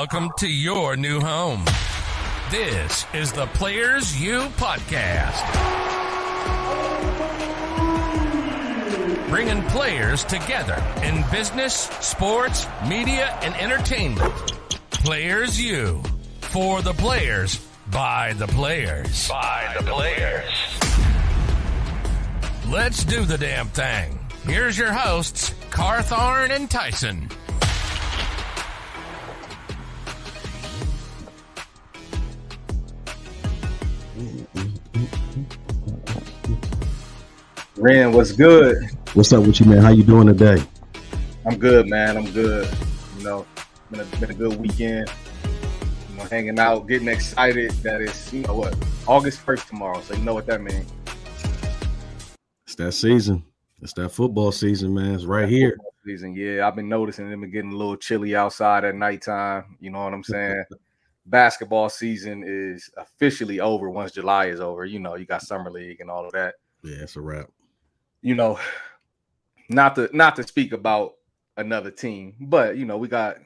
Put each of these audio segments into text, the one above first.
Welcome to your new home. This is the Players U Podcast. Bringing players together in business, sports, media, and entertainment. Players U. For the players, by the players. By the players. Let's do the damn thing. Here's your hosts, Carthorne and Tyson. Ren, what's good? What's up with you, man? How you doing today? I'm good, man. I'm good. You know, been a good weekend. You know, hanging out, getting excited that it's, you know what, August 1st tomorrow. So you know what that means. It's that season. It's that football season, man. It's right here. Season, yeah. I've been noticing them getting a little chilly outside at nighttime. You know what I'm saying? Basketball season is officially over once July is over. You know, you got summer league and all of that. Yeah, it's a wrap. You know, not to speak about another team, but you know, we got,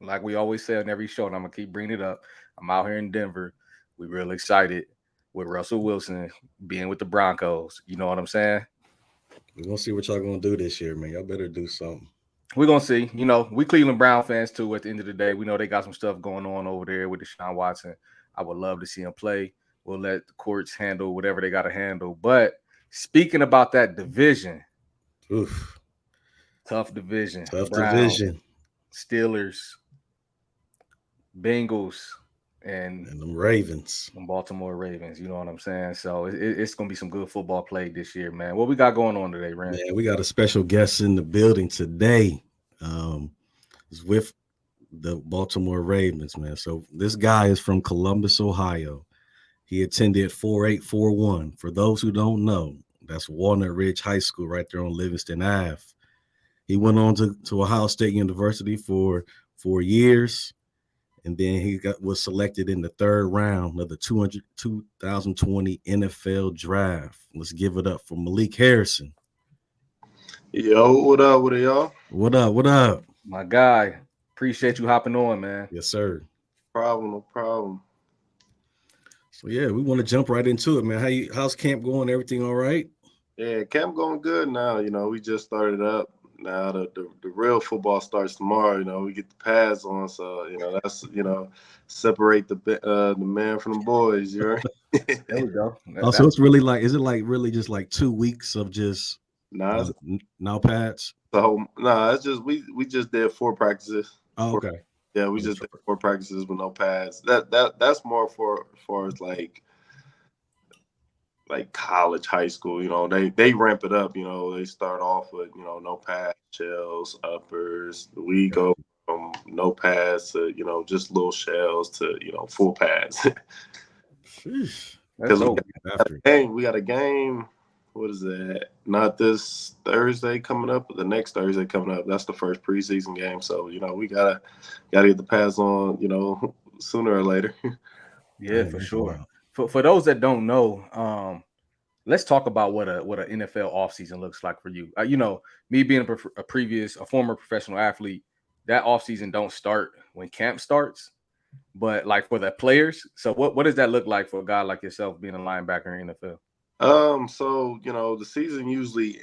like we always say on every show, and I'm gonna keep bringing it up. I'm out here in Denver. We're real excited with Russell Wilson being with the Broncos. You know what I'm saying? We're gonna see what y'all gonna do this year, man. Y'all better do something. We're gonna see. You know, we Cleveland Brown fans too. At the end of the day, we know they got some stuff going on over there with Deshaun Watson. I would love to see him play. We'll let the courts handle whatever they got to handle, but speaking about that division, oof, tough division. Tough Browns, division. Steelers, Bengals, and them Ravens. And Baltimore Ravens. You know what I'm saying? So it's going to be some good football played this year, man. What we got going on today, Ren? Man, we got a special guest in the building today. It's with the Baltimore Ravens, man. So this guy is from Columbus, Ohio. He attended 4841. For those who don't know, that's Walnut Ridge High School right there on Livingston Ave. He went on to Ohio State University for 4 years, and then he was selected in the third round of the 2020 NFL Draft. Let's give it up for Malik Harrison. Yo, what up with y'all? What up? What up? My guy, appreciate you hopping on, man. Yes, sir. No problem. So yeah, we want to jump right into it, man. How's camp going? Everything all right? Yeah, camp going good now. You know, we just started up. Now the real football starts tomorrow. You know, we get the pads on, so you know that's separate the man from the boys. You right? There we go. So it's really like, is it like really just like 2 weeks of just no pads? So it's just we just did 4 practices. Oh, okay. Yeah, we just did 4 practices with no pads. That's more for as like college, high school. You know, they ramp it up. You know, they start off with no pads, shells, uppers. We go from no pads to just little shells to full pads. Because we got a game. What is that? Not this Thursday coming up, but the next Thursday coming up. That's the first preseason game. So, we gotta get the pads on, sooner or later. Yeah, for sure. For those that don't know, let's talk about what an NFL offseason looks like for you. Me being a former professional athlete, that offseason don't start when camp starts, but like for the players. So what does that look like for a guy like yourself being a linebacker in the NFL? So, the season usually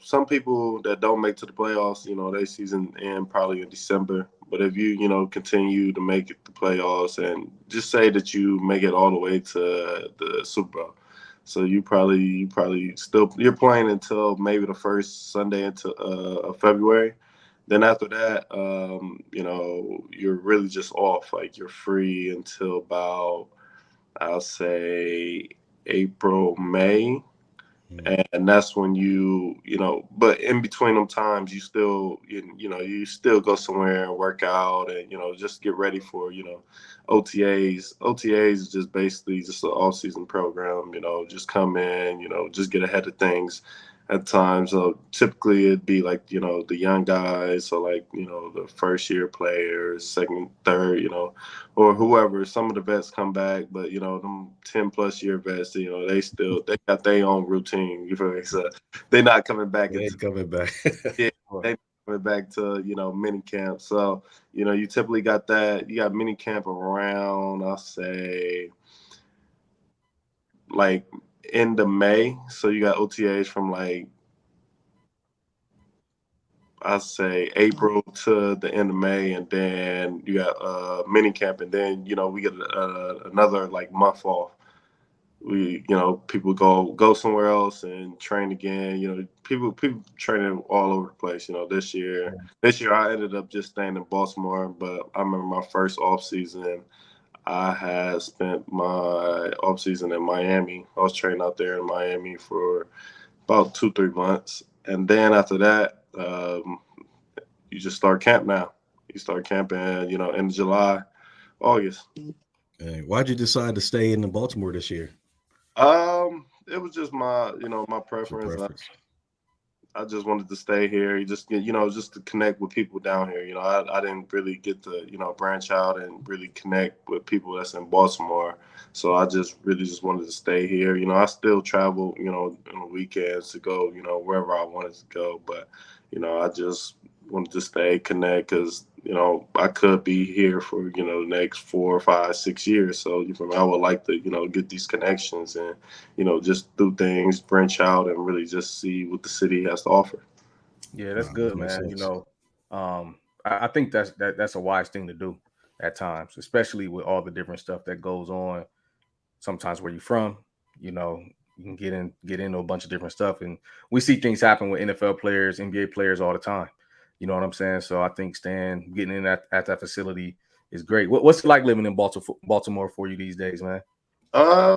some people that don't make to the playoffs, their season end probably in December. But if you, continue to make it the playoffs and just say that you make it all the way to the Super Bowl. So you probably you're playing until maybe the first Sunday into February. Then after that, you're really just off. Like you're free until about, I'll say, April, May, and that's when but in between them times you still go somewhere and work out and just get ready for OTAs. OTAs is just basically just an off-season program, just come in, just get ahead of things at times. So typically it'd be like, the young guys, so like, the first year players, second, third, or whoever. Some of the vets come back, but them 10+ year vets, they got their own routine. You feel me? So they're not coming back. They ain't coming back. Yeah, they went back to, mini camp. So, you typically got that. You got mini camp around, I'll say, like end of May. So you got OTAs from like, I say April to the end of May, and then you got mini camp, and then we get another like month off. We people go somewhere else and train again. People training all over the place. This year I ended up just staying in Baltimore, but I remember my first off season. I had spent my off season in Miami. I was training out there in Miami for about 2-3 months, and then after that, you just start camp now. You start camping, in July, August. Okay. Why'd you decide to stay in Baltimore this year? It was just my, my preference. I just wanted to stay here. Just to connect with people down here. I didn't really get to, branch out and really connect with people that's in Baltimore. So I just wanted to stay here. I still travel, on the weekends to go, wherever I wanted to go. But, I just wanted to stay, connect, because, I could be here for, the next 4, 5, 6 years. So I would like to, get these connections and, just do things, branch out, and really just see what the city has to offer. Yeah, that's good, man. I think that's a wise thing to do at times, especially with all the different stuff that goes on. Sometimes where you're from, you can get into a bunch of different stuff, and we see things happen with NFL players, NBA players all the time. You know what I'm saying? So I think getting in at that facility is great. What's it like living in Baltimore for you these days, man? I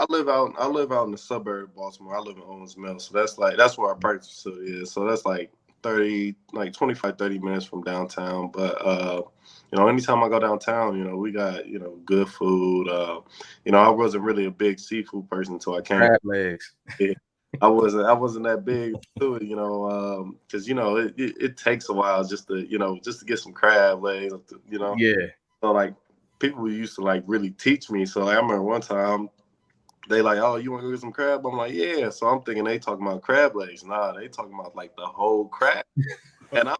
live out in the suburb of Baltimore. I live in Owens Mills, so that's where our practice facility is. So that's like 25, 30 minutes from downtown. But anytime I go downtown, we got good food. I wasn't really a big seafood person until I came. Crab legs. Yeah. I wasn't that big to it, because it takes a while just to get some crab legs, Yeah. So like people used to like really teach me. So like, I remember one time they like, oh, you want to go get some crab? I'm like, yeah. So I'm thinking they talking about crab legs. Nah, they talking about like the whole crab. And I'm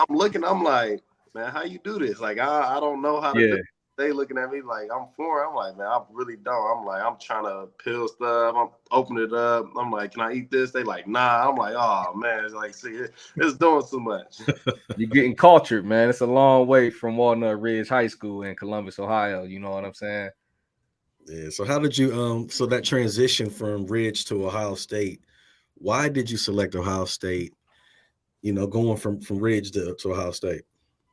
looking, I'm like, man, how you do this? Like I don't know how to do it. They looking at me like I'm foreign. I'm like, man, I really don't. I'm like, I'm trying to peel stuff. I'm opening it up. I'm like, can I eat this? They like, nah. I'm like, oh man, it's like, see, it's doing too much. You're getting cultured, man. It's a long way from Walnut Ridge High School in Columbus, Ohio. You know what I'm saying? Yeah. So how did you so that transition from Ridge to Ohio State? Why did you select Ohio State? Going from Ridge to Ohio State.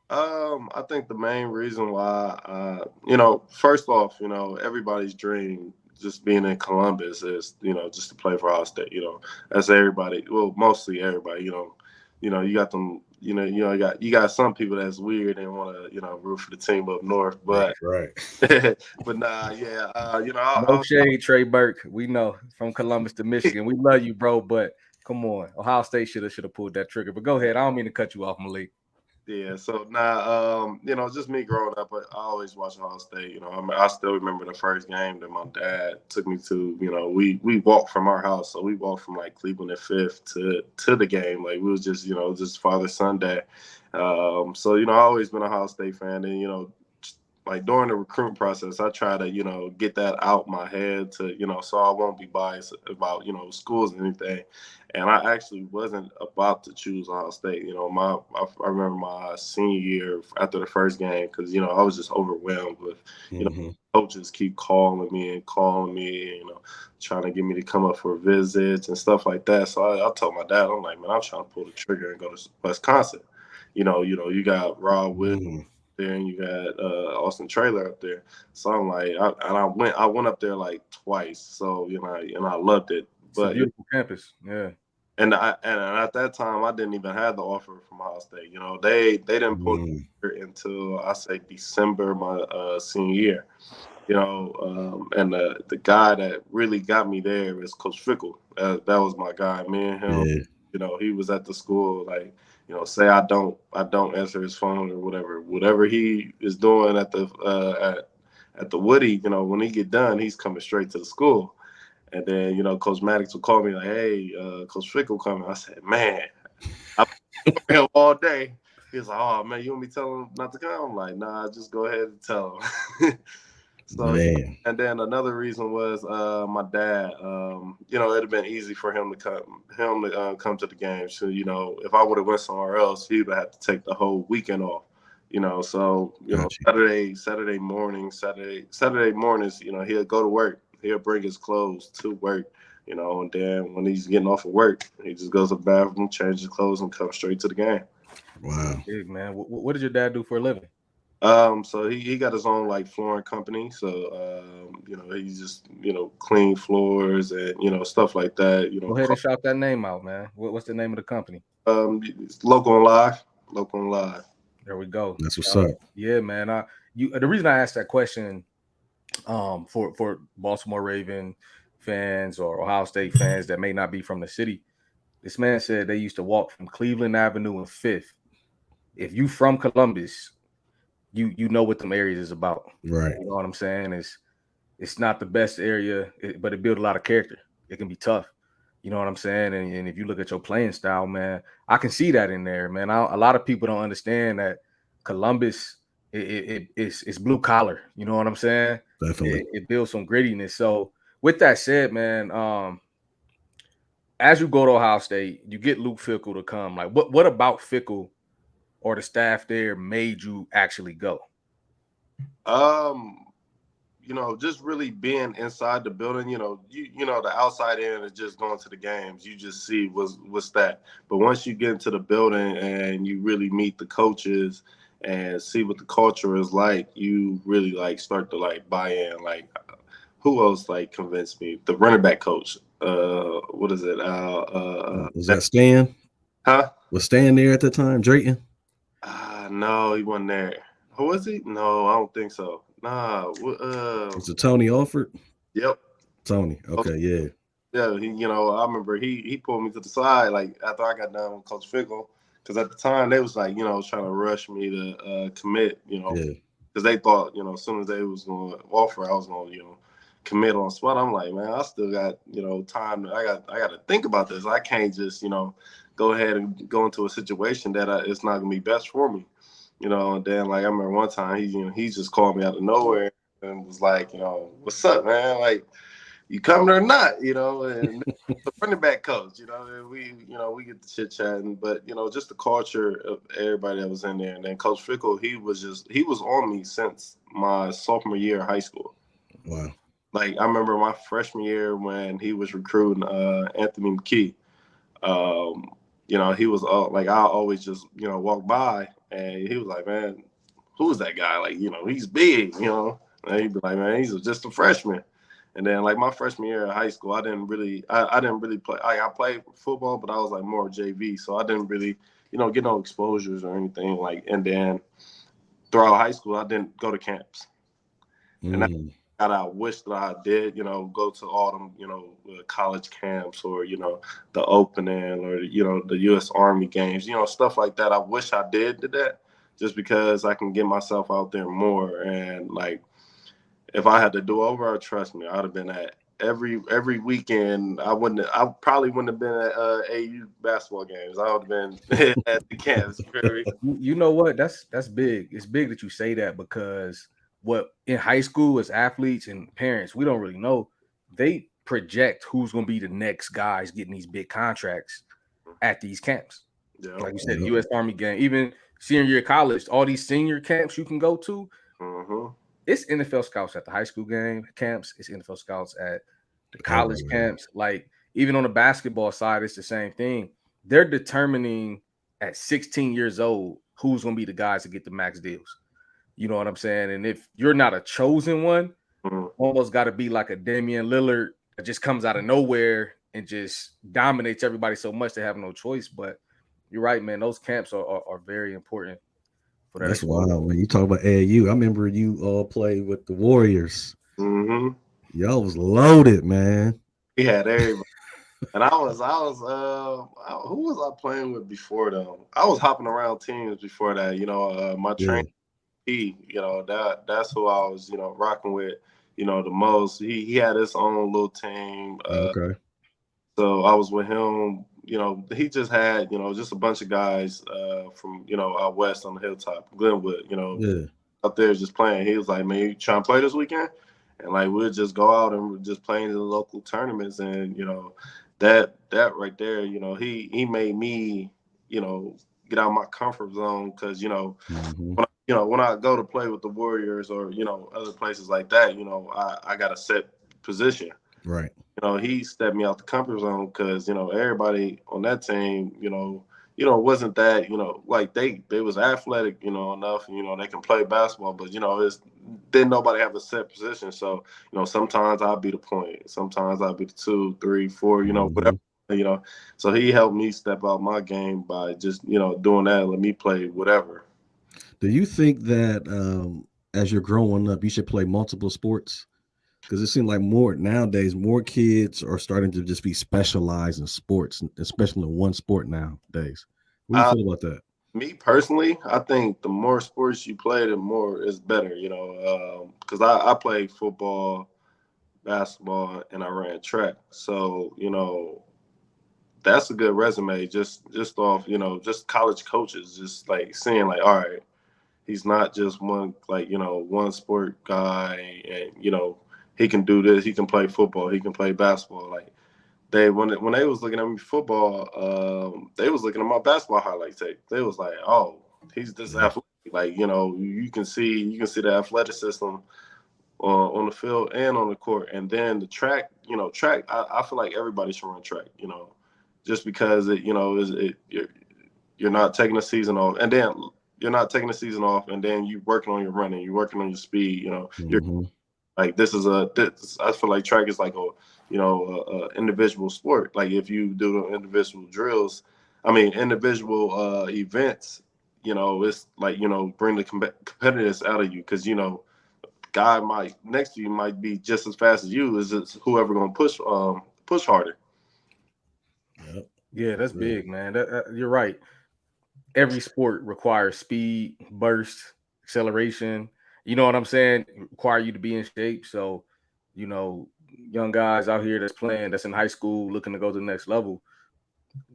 I think the main reason why, first off, everybody's dream just being in Columbus is, just to play for Ohio State. That's everybody. Well, mostly everybody. You got them. You got some people that's weird and want to, root for the team up north. But right. But nah, yeah. No shade, Trey Burke. We know from Columbus to Michigan. We love you, bro. But come on, Ohio State should have pulled that trigger. But go ahead. I don't mean to cut you off, Malik. Yeah, so now, just me growing up, I always watched Ohio State. I still remember the first game that my dad took me to. We walked from our house, so we walked from like Cleveland and Fifth to the game. Like we was just, just Father Sunday. So I always been a Ohio State fan, and like during the recruiting process, I try to, get that out my head to, so I won't be biased about, schools and anything. And I actually wasn't about to choose Ohio State. I remember my senior year after the first game, because, I was just overwhelmed with, coaches keep calling me, trying to get me to come up for visits and stuff like that. So I told my dad, I'm like, man, I'm trying to pull the trigger and go to Wisconsin. You got Rob Wood there, and you got Austin Traylor up there. So I'm like, I went up there like twice. So and I loved it. But it's a beautiful campus, yeah. And at that time, I didn't even have the offer from Ohio State. They didn't pull it until I say December my senior year. And the guy that really got me there is Coach Fickle. That was my guy. Me and him. Yeah. He was at the school like. Say I don't answer his phone or whatever he is doing at the Woody, when he get done, he's coming straight to the school. And then, Coach Maddox will call me like, hey, Coach Fickle coming. I said, man, him all day. He was like, "Oh man, you want me to tell him not to come?" I'm like, "Nah, just go ahead and tell him." So, Man. and then another reason was my dad. It'd have been easy for him to come to the game. So, if I would have went somewhere else, he would have had to take the whole weekend off. So Gotcha. Saturday mornings, he'll go to work. He'll bring his clothes to work. And then when he's getting off of work, he just goes to the bathroom, changes his clothes, and comes straight to the game. Wow. Big man. What did your dad do for a living? So he got his own like flooring company. So he's just clean floors and stuff like that. Go ahead and shout that name out, man. What's the name of the company? It's Local and Live. There we go. That's what's up. Yeah, man. The reason I asked that question, for Baltimore Raven fans or Ohio State fans that may not be from the city, this man said they used to walk from Cleveland Avenue and 5th. If you from Columbus, you know what them areas is about. Right. You know what I'm saying? It's not the best area, but it built a lot of character. It can be tough. You know what I'm saying? And if you look at your playing style, man, I can see that in there, man. A lot of people don't understand that Columbus, it's blue collar. You know what I'm saying? Definitely. It builds some grittiness. So with that said, man, as you go to Ohio State, you get Luke Fickell to come. Like, what about Fickell or the staff there made you actually go? Just really being inside the building, the outside end is just going to the games. You just see what's that. But once you get into the building and you really meet the coaches and see what the culture is like, you really like start to like buy in. Like, who else like convinced me? The running back coach. What is it? Was that Stan? Huh? Was Stan there at the time? Drayton? No, he wasn't there. Who was he? No, I don't think so. Nah. Was it Tony Alford? Yep. Tony. Okay, yeah. Yeah, I remember he pulled me to the side like after I got done with Coach Fickell, because at the time they was like trying to rush me to commit, because they thought as soon as they was going to offer, I was going to commit on spot. I'm like, man, I still got time. I got to think about this. I can't just go ahead and go into a situation that it's not gonna be best for me. And then like I remember one time he just called me out of nowhere and was like, what's up, man? Like, you coming or not? And the running back coach, and we get to chit chatting, but just the culture of everybody that was in there. And then Coach Fickell, he was on me since my sophomore year of high school. Wow. Like I remember my freshman year when he was recruiting Anthony McKee. He was like I always just walk by and he was like, man, who's that guy? Like he's big, and he'd be like, man, he's just a freshman. And then like my freshman year of high school, I didn't really play. I played football, but I was like more JV, so I didn't really get no exposures or anything. Like, and then throughout high school, I didn't go to camps, and I wish that I did, go to all them, college camps or, the opening or, the U.S. Army games, stuff like that. I wish I did that just because I can get myself out there more. And like, if I had to do over, trust me, I'd have been at every weekend. I probably wouldn't have been at AU basketball games. I would have been at the camps. You know what? That's big. It's big that you say that because what in high school as athletes and parents, we don't really know. They project who's going to be the next guys getting these big contracts at these camps. Yeah. Like you said, the U.S. Army game, even senior year of college, all these senior camps you can go to. Mm-hmm. It's NFL scouts at the high school camps. It's NFL scouts at the college camps. Like even on the basketball side, it's the same thing. They're determining at 16 years old who's going to be the guys to get the max deals. You know what I'm saying? And if you're not a chosen one, almost got to be like a Damian Lillard that just comes out of nowhere and just dominates everybody so much they have no choice. But you're right, man. Those camps are very important for that. That's wild. When you talk about AAU, I remember you all played with the Warriors. Mm-hmm. Y'all was loaded, man. We had everybody. And I was who was I playing with before them? I was hopping around teams before that. My trainer. That's who I was, rocking with, the most. He had his own little team. Okay. So I was with him, he just had, just a bunch of guys from, out west on the hilltop, Glenwood, Yeah. out there just playing. He was like, man, you trying to play this weekend? And like, we'll just go out and just play in the local tournaments. And, that right there, he made me, get out of my comfort zone. Cause, Mm-hmm. when I go to play with the Warriors or, other places like that, I got a set position. Right. He stepped me out the comfort zone because, everybody on that team, wasn't that, like they was athletic, enough, they can play basketball, but, didn't nobody have a set position. So, sometimes I'll be the point, sometimes I'll be the 2, 3, 4, whatever, so he helped me step out my game by just, doing that, let me play whatever. Do you think that as you're growing up, you should play multiple sports? Because it seems like nowadays, more kids are starting to just be specialized in sports, especially in one sport nowadays. What do you feel about that? Me personally, I think the more sports you play, the more is better, because I played football, basketball, and I ran track. So, that's a good resume just off, just college coaches, just like seeing like, all right, he's not just one, like, one sport guy and, he can do this, he can play football, he can play basketball. Like when they was looking at me football, they was looking at my basketball highlight tape. They was like, oh, he's this athletic. Like, you can see the athleticism on the field and on the court. And then the track, I feel like everybody should run track, just because you're not taking a season off. And then you're not taking the season off, and then you're working on your running, you're working on your speed. You're like I feel like track is like a individual sport. Like if you do individual drills, individual events, it's like bring the competitiveness out of you because guy next to you might be just as fast as you. Is it's whoever gonna push harder. Yep. Yeah, that's big, man. You're right. Every sport requires speed, burst, acceleration. You know what I'm saying? Require you to be in shape. So, young guys out here that's playing, that's in high school, looking to go to the next level,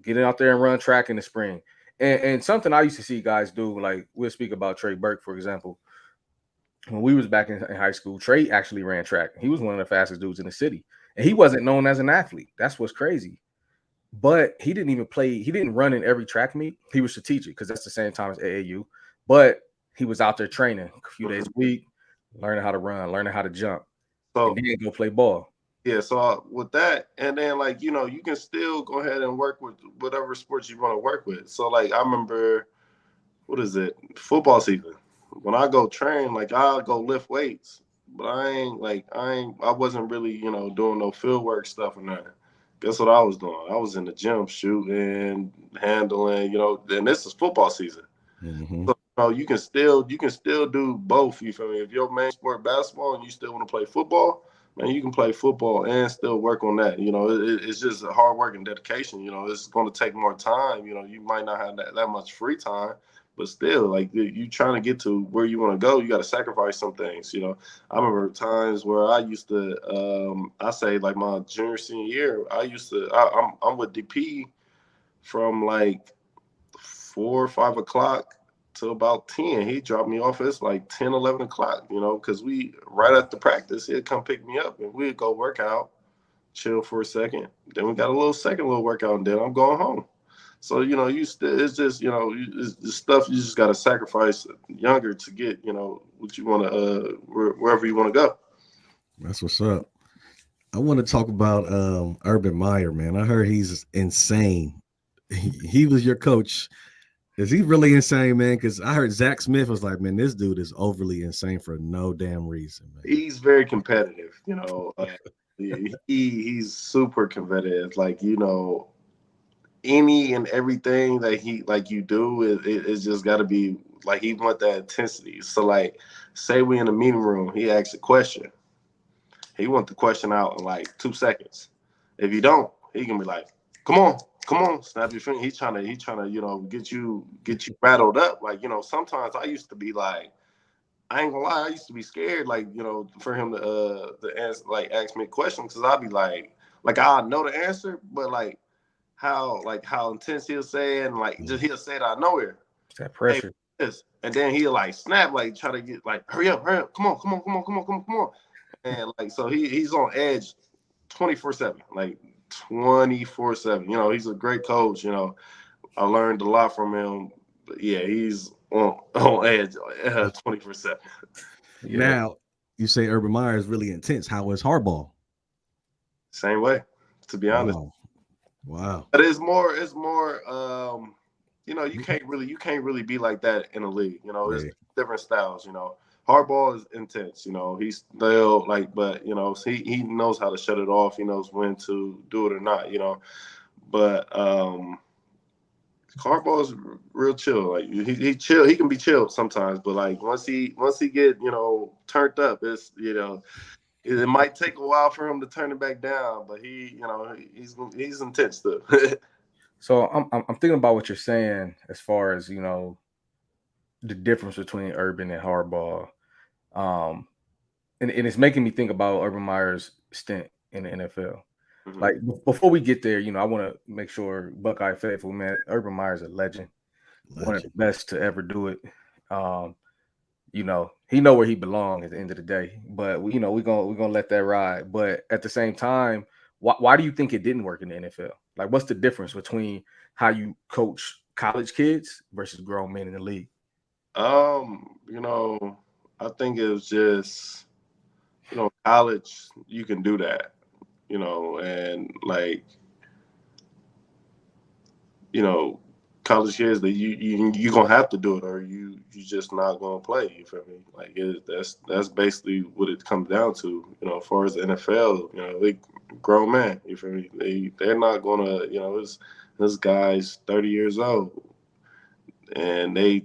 getting out there and run track in the spring. And something I used to see guys do, like we'll speak about Trey Burke, for example. When we was back in high school, Trey actually ran track. He was one of the fastest dudes in the city. And he wasn't known as an athlete. That's what's crazy. But he didn't even play. He didn't run in every track meet. He was strategic because that's the same time as AAU. But he was out there training a few days a week, learning how to run, learning how to jump, and then go play ball. Yeah, so with that, and then like you can still go ahead and work with whatever sports you want to work with. So like I remember, football season. When I go train, like I'll go lift weights, but I wasn't really doing no field work stuff or nothing. Guess what I was doing? I was in the gym shooting, handling, and this is football season. Mm-hmm. So you can still do both. You feel me? If your main sport basketball and you still want to play football, man, you can play football and still work on that. It's just a hard work and dedication. It's going to take more time. You might not have that much free time, but still, like you trying to get to where you want to go, you got to sacrifice some things. I remember times where I used to, I say like my junior senior year, I'm with DP from like 4 or 5 o'clock to about 10. He dropped me off. It's like 10, 11 o'clock, because we right after practice, he'd come pick me up and we'd go work out, chill for a second. Then we got a second little workout, and then I'm going home. So, it's just, it's stuff you just got to sacrifice younger to get, what you want to, wherever you want to go. That's what's up. I want to talk about Urban Meyer, man. I heard he's insane. He was your coach. Is he really insane, man? Because I heard Zach Smith was like, man, this dude is overly insane for no damn reason, man. He's very competitive, he's super competitive. Like, any and everything that he like you do, it's just got to be like he want that intensity. So like, say we in a meeting room, he asks a question. He want the question out in like 2 seconds. If you don't, he can be like, come on, snap your finger. He's trying to, get you rattled up. Like, sometimes I used to be like, I ain't gonna lie, I used to be scared, like, for him to answer, like, ask me a question, because I'd be like I know the answer, but like, how intense he'll say it, and like just he'll say it out of nowhere. It's that pressure. Hey, this. And then he'll like snap, like try to get like hurry up, come on. And like so he's on edge 24/7, like 24/7. You know, he's a great coach. You know, I learned a lot from him. But yeah, he's on edge 24/7. Yeah. Now, you say Urban Meyer is really intense. How is Harbaugh? Same way, to be honest. Wow. But it's more you know, you can't really be like that in a league. You know, it's different styles, you know. Harbaugh is intense, you know. He's still like, but you know, he knows how to shut it off. He knows when to do it or not, you know. But Harbaugh's real chill. Like he chill. He can be chilled sometimes, but like once he get, you know, turned up, it's, you know, it might take a while for him to turn it back down. But he, you know, he's intense too. So I'm thinking about what you're saying as far as, you know, the difference between Urban and Harbaugh, and it's making me think about Urban Meyer's stint in the NFL. Mm-hmm. Like before we get there, you know, I want to make sure Buckeye faithful, man, Urban Meyer's a legend, one of the best to ever do it. You know, he know where he belongs at the end of the day, but you know, we're gonna let that ride. But at the same time, why do you think it didn't work in the NFL? Like, what's the difference between how you coach college kids versus grown men in the league? You know, I think it was just, you know, college, you can do that, you know, and like, you know, college kids that you gonna have to do it, or you just not gonna play. You feel me? Like that's basically what it comes down to. You know, as far as the NFL, you know, they grown men. You feel me? They're not gonna, you know, this guy's 30 years old, and they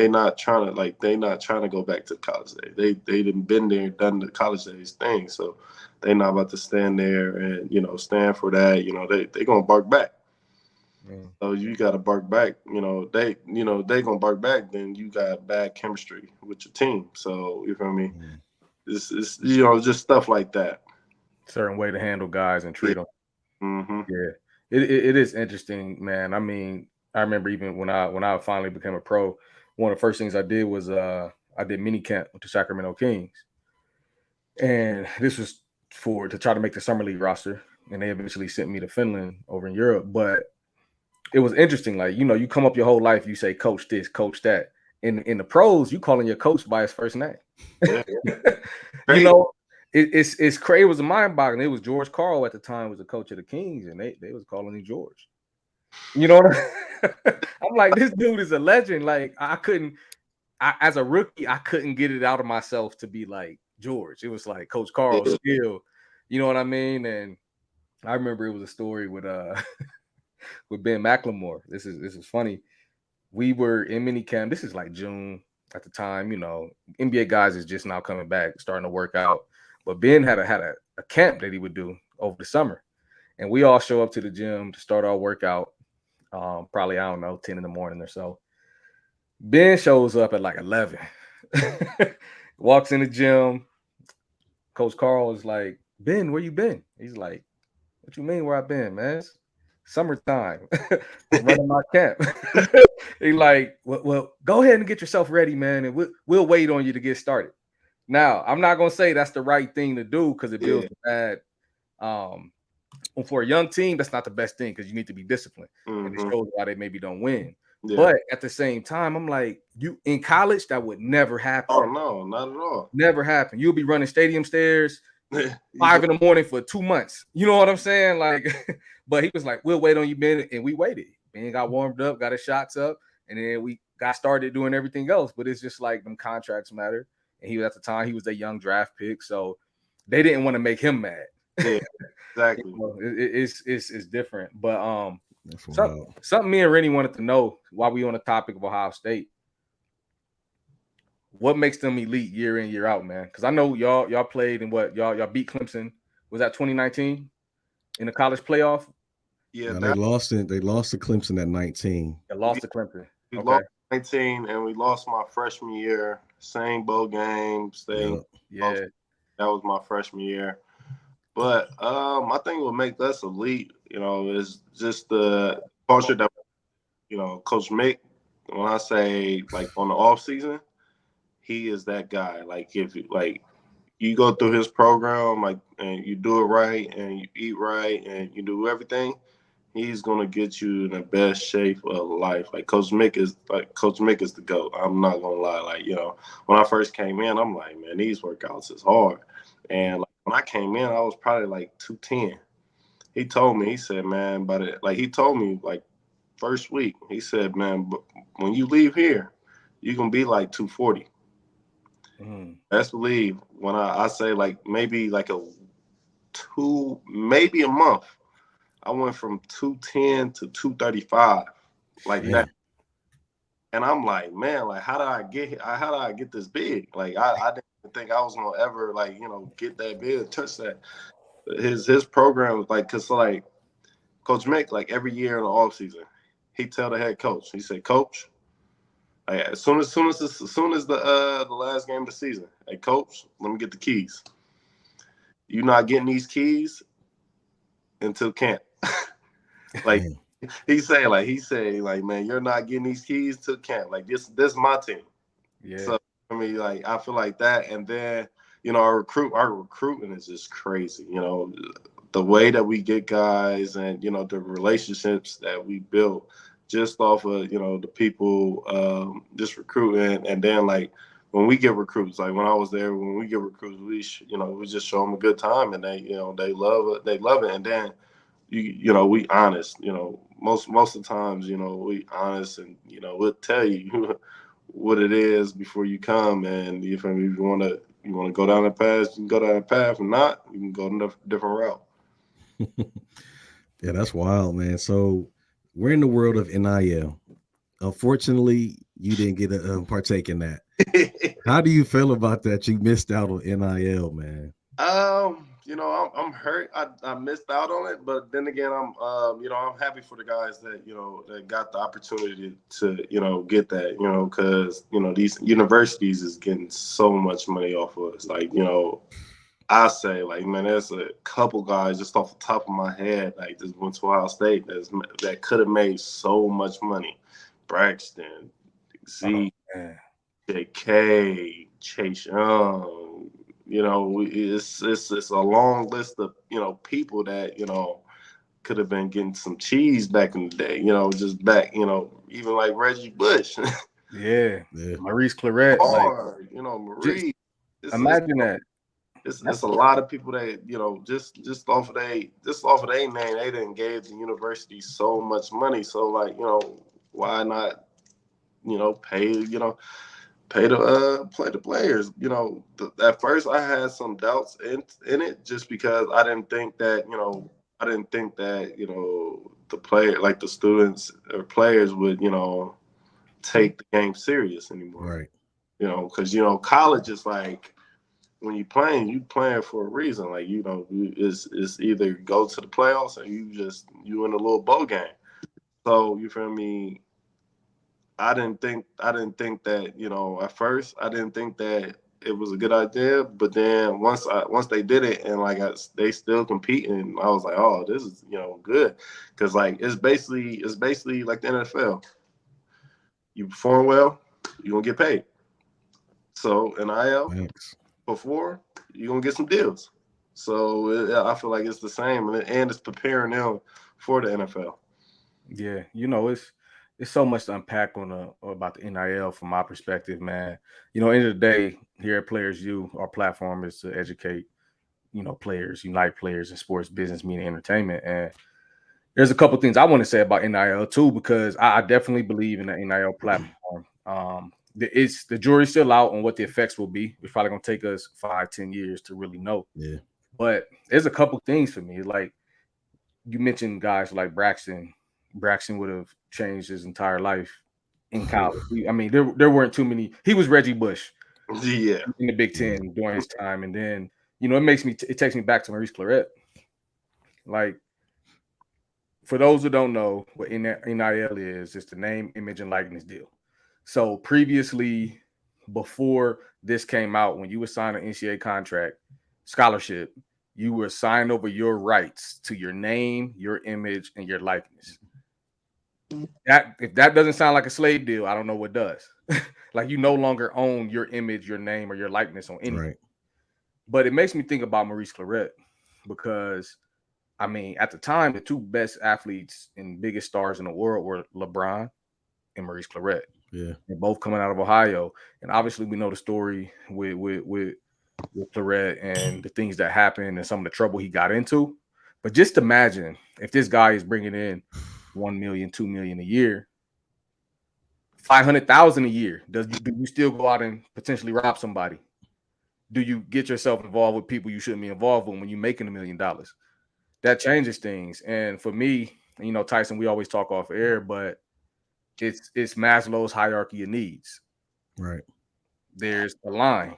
not trying to go back to college days. They done been there, done the college days thing. So they not about to stand there and, you know, stand for that. You know, they gonna bark back. So you got to bark back. You know, they gonna bark back. Then you got bad chemistry with your team. So you feel me? It's you know, just stuff like that. Certain way to handle guys and treat them. Mm-hmm. Yeah, it is interesting, man. I mean, I remember even when I finally became a pro, one of the first things I did was I did mini camp with the Sacramento Kings, and this was to try to make the summer league roster. And they eventually sent me to Finland over in Europe, but it was interesting. Like, you know, you come up your whole life, you say, coach this, coach that. In the pros, you calling your coach by his first name. Yeah. You know, it's crazy. It was a mind-boggling. It was George Karl at the time was the coach of the Kings, and they was calling him George. You know what I'm like, this dude is a legend. Like, as a rookie, I couldn't get it out of myself to be like George. It was like Coach Karl still. You know what I mean? And I remember it was a story with with Ben McLemore. This is funny. We were in minicamp. This is like June at the time. You know, NBA guys is just now coming back, starting to work out. But Ben had a camp that he would do over the summer, and we all show up to the gym to start our workout. Probably, I don't know, 10 in the morning or so. Ben shows up at like 11. Walks in the gym. Coach Karl is like, Ben, where you been? He's like, what you mean where I been, man? It's summertime. Running my camp. He like, well, go ahead and get yourself ready, man, and we'll wait on you to get started. Now, I'm not gonna say that's the right thing to do because it builds bad. For a young team, that's not the best thing because you need to be disciplined, and it shows why they maybe don't win. Yeah. But at the same time, I'm like, you in college, that would never happen. Oh no, not at all. Never happen. You'll be running stadium stairs 5 in the morning for 2 months. You know what I'm saying? Like, but he was like, we'll wait on you, Ben, and we waited. Ben got warmed up, got his shots up, and then we got started doing everything else. But it's just like them contracts matter. And he was at the time, he was a young draft pick, so they didn't want to make him mad. Yeah, exactly. You know, it's different. But something me and Rennie wanted to know while we on the topic of Ohio State. What makes them elite year in, year out, man? Because I know y'all played in what y'all beat Clemson. Was that 2019 in the college playoff? Yeah, they lost to Clemson at 19. They lost to Clemson. We lost 19, and we lost my freshman year. Same bowl game. Yeah, that was my freshman year. But I think what makes us elite You know, it's just the culture that, you know, Coach Mick, when I say like on the off season, he is that guy. Like if you go through his program, like, and you do it right and you eat right and you do everything, he's gonna get you in the best shape of life. Like Coach Mick is the GOAT. I'm not gonna lie. Like, you know, when I first came in, I'm like, man, these workouts is hard. And like when I came in, I was probably like 210. He told me, he said, man, but it, like he told me like first week, he said, man, but when you leave here, you're gonna be like 240. Best believe when I say like maybe like maybe a month, I went from 210 to 235 like Damn. that. And I'm like, man, like how did I get here? How did I get this big? Like I didn't think I was gonna ever like, you know, get that big, touch that. His program was like, cause like Coach Mick, like every year in the off season, he tell the head coach, he said, Coach, like, as soon as the last game of the season, hey Coach, let me get the keys. You're not getting these keys until camp. Like he say, man, you're not getting these keys till camp. Like this my team. Yeah. So I mean, like I feel like that, and then you know our recruitment is just crazy. You know, the way that we get guys, and you know the relationships that we build just off of, you know, the people just recruiting, and then like when we get recruits, like when I was there, when we get recruits, we just show them a good time, and they love it, and then you know we honest, you know, most of the times, you know, we honest, and you know we'll tell you what it is before you come, and if you want to go down the path, you can go down the path, if not, you can go a different route. Yeah, that's wild, man. So we're in the world of NIL. Unfortunately, you didn't get to partake in that. How do you feel about that? You missed out on NIL, man. You know, I'm hurt. I missed out on it, but then again, you know, I'm happy for the guys that, you know, that got the opportunity to, you know, get that, you know, because, you know, these universities is getting so much money off of us. Like, you know, I say, like, man, there's a couple guys just off the top of my head, like, just went to Ohio State that could have made so much money. Braxton, Z, JK, Chase Young, you know, it's a long list of, you know, people that, you know, could have been getting some cheese back in the day, you know, just back, you know, even like Reggie Bush. Yeah. Maurice Claret. Like, you know, Maurice. Imagine that. It's a lot of people that, you know, just off of their name, they didn't gave the university so much money. So like, you know, why not, you know, pay the play the players. You know, at first I had some doubts in it, just because I didn't think that, you know, the player, like the students or players would, you know, take the game serious anymore. Right. You know, because, you know, college is like, when you playing for a reason. Like, you know, it's either go to the playoffs or you in a little bowl game. So you feel me? I didn't think that, you know, at first I didn't think that it was a good idea, but then once they did it, and like they still competing, I was like, oh, this is, you know, good, because like it's basically like the NFL. You perform well, you're gonna get paid. So NIL, Thanks. before, you're gonna get some deals. So I feel like it's the same, and it's preparing them for the NFL. Yeah, you know, it's so much to unpack on about the NIL from my perspective, man. You know, end of the day, here at Players U, our platform is to educate, you know, players, unite players in sports, business, media, entertainment. And there's a couple things I want to say about NIL too, because I definitely believe in the NIL platform. The jury's still out on what the effects will be. It's probably gonna take us 5-10 years to really know. Yeah. But there's a couple things for me. Like you mentioned guys like Braxton. Braxton would have changed his entire life in college. I mean, there weren't too many. He was Reggie Bush Yeah. in the Big Ten during his time. And then, you know, it takes me back to Maurice Claret. Like, for those who don't know what NIL is, it's the name, image, and likeness deal. So previously, before this came out, when you would sign an NCAA contract, scholarship, you were signed over your rights to your name, your image, and your likeness. That if that doesn't sound like a slave deal, I don't know what does. Like you no longer own your image, your name, or your likeness on anything. Right. But it makes me think about Maurice Claret because, I mean, at the time, the two best athletes and biggest stars in the world were LeBron and Maurice Claret. Yeah. They're both coming out of Ohio, and obviously we know the story with Claret and the things that happened and some of the trouble he got into. But just imagine if this guy is bringing in 1 million, 2 million a year, 500,000 a year. Do you still go out and potentially rob somebody? Do you get yourself involved with people you shouldn't be involved with when you're making $1 million? That changes things. And for me, you know, Tyson, we always talk off air, but it's Maslow's hierarchy of needs. Right. There's a line.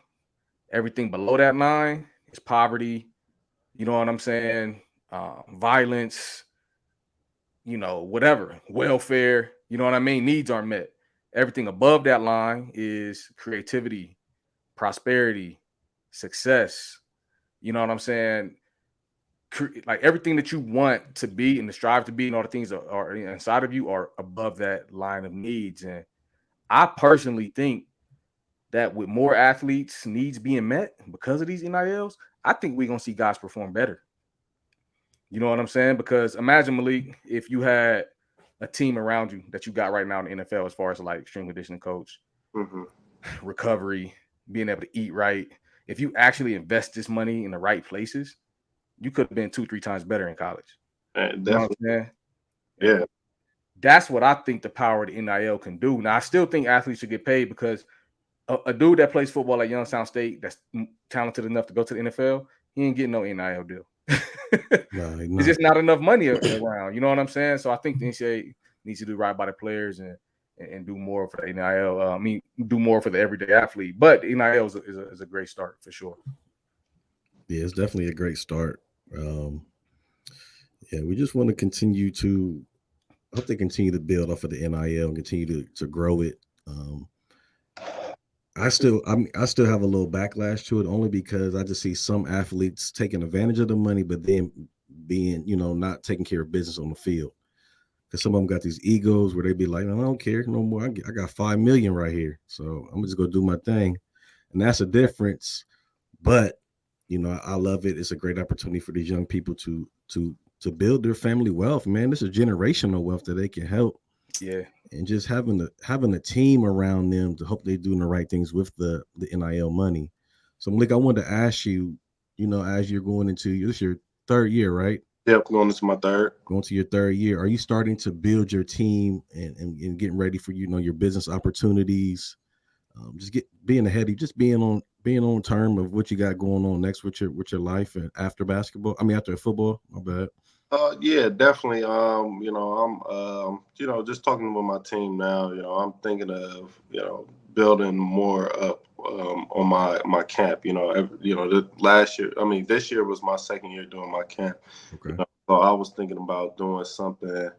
Everything below that line is poverty. You know what I'm saying? Violence, you know, whatever, welfare, you know what I mean? Needs aren't met. Everything above that line is creativity, prosperity, success. You know what I'm saying? Like everything that you want to be and to strive to be and all the things that are inside of you are above that line of needs. And I personally think that with more athletes' needs being met because of these NILs, I think we're going to see guys perform better. You know what I'm saying? Because imagine, Malik, if you had a team around you that you got right now in the NFL as far as like strength conditioning coach, recovery, being able to eat right. If you actually invest this money in the right places, you could have been 2-3 times better in college. You know what I'm saying? Yeah. That's what I think the power of the NIL can do. Now, I still think athletes should get paid because a dude that plays football at Youngstown State that's talented enough to go to the NFL, he ain't getting no NIL deal. There's just not enough money around. You know what I'm saying? So I think the NCAA needs to do right by the players and do more for the NIL. Do more for the everyday athlete. But NIL is a great start for sure. Yeah, it's definitely a great start. Yeah, we just want to continue to. I hope they continue to build off of the NIL and continue to grow it. I still have a little backlash to it only because I just see some athletes taking advantage of the money, but then being, you know, not taking care of business on the field. Because some of them got these egos where they be like, I don't care no more. I got 5 million right here, so I'm just gonna do my thing, and that's a difference. But you know, I love it. It's a great opportunity for these young people to build their family wealth. Man, this is generational wealth that they can help. Yeah, and just having a team around them to hope they're doing the right things with the NIL money. So Malik, I wanted to ask you, you know, as you're going into this your third year, right? Yep, going into my third. Going to your third year, are you starting to build your team and getting ready for, you know, your business opportunities? Just being ahead of, just being on term of what you got going on next with your life and after basketball. I mean, after football. My bad. Yeah, definitely. You know, I'm you know, just talking with my team now, you know, I'm thinking of, you know, building more up on my camp. You know, this year was my second year doing my camp. Okay. You know, so I was thinking about doing something,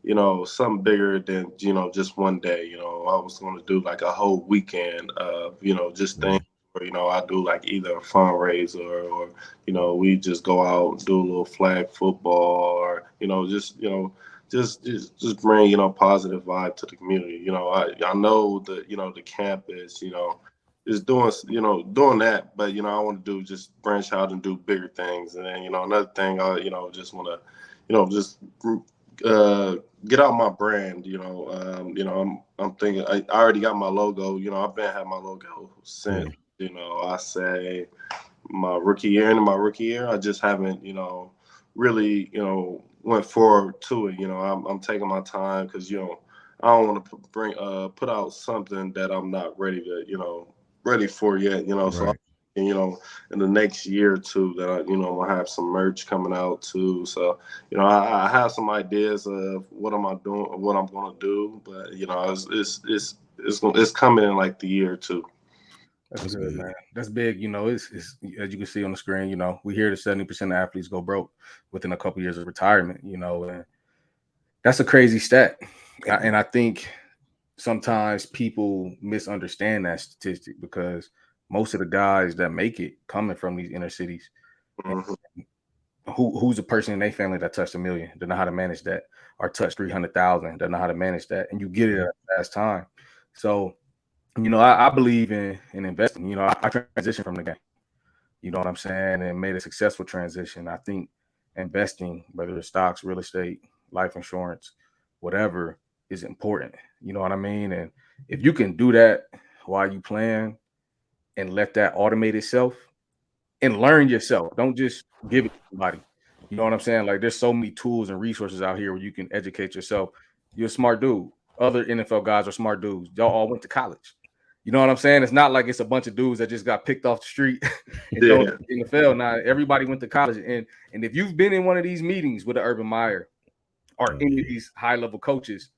you know, something bigger than, you know, just one day. You know, I was going to do like a whole weekend of, you know, just things where, you know, I do like either a fundraiser or, you know, we just go out and do a little flag football or, you know, just bring, you know, positive vibe to the community. You know, I know that, you know, the campus, you know, is doing that, but, you know, I want to do just branch out and do bigger things. And then, you know, another thing, I, you know, just want to, you know, just get out my brand. You know, I'm thinking I already got my logo. You know, I've been had my logo since, you know, I say my rookie year. And in my rookie year, I just haven't, you know, really, you know, went forward to it. You know, I'm taking my time because, you know, I don't want to put out something that I'm not ready to, you know, ready for yet. You know, Right. so. And, you know, in the next year or two that I, you know, I'm gonna have some merch coming out too. So, you know, I have some ideas of what am I doing, what I'm gonna do, but you know, it's coming in like the year or two. That's good, man. That's big. You know, it's as you can see on the screen. You know, we hear that 70% of athletes go broke within a couple years of retirement. You know, and that's a crazy stat. And I think sometimes people misunderstand that statistic because most of the guys that make it coming from these inner cities, Mm-hmm. Who's a person in their family that touched $1 million, don't know how to manage that, or touched 300,000, don't know how to manage that, and you get it at a fast time. So, I believe in investing. I transitioned from the game. You know what I'm saying, and made a successful transition. I think investing, whether it's stocks, real estate, life insurance, whatever, is important. You know what I mean? And if you can do that while you plan and let that automate itself, and learn yourself. Don't just give it to somebody. You know what I'm saying? Like, there's so many tools and resources out here where you can educate yourself. You're a smart dude. Other NFL guys are smart dudes. Y'all all went to college. You know what I'm saying? It's not like it's a bunch of dudes that just got picked off the street and thrown Yeah. in the NFL. Now everybody went to college. And if you've been in one of these meetings with the Urban Meyer or any of these high level coaches,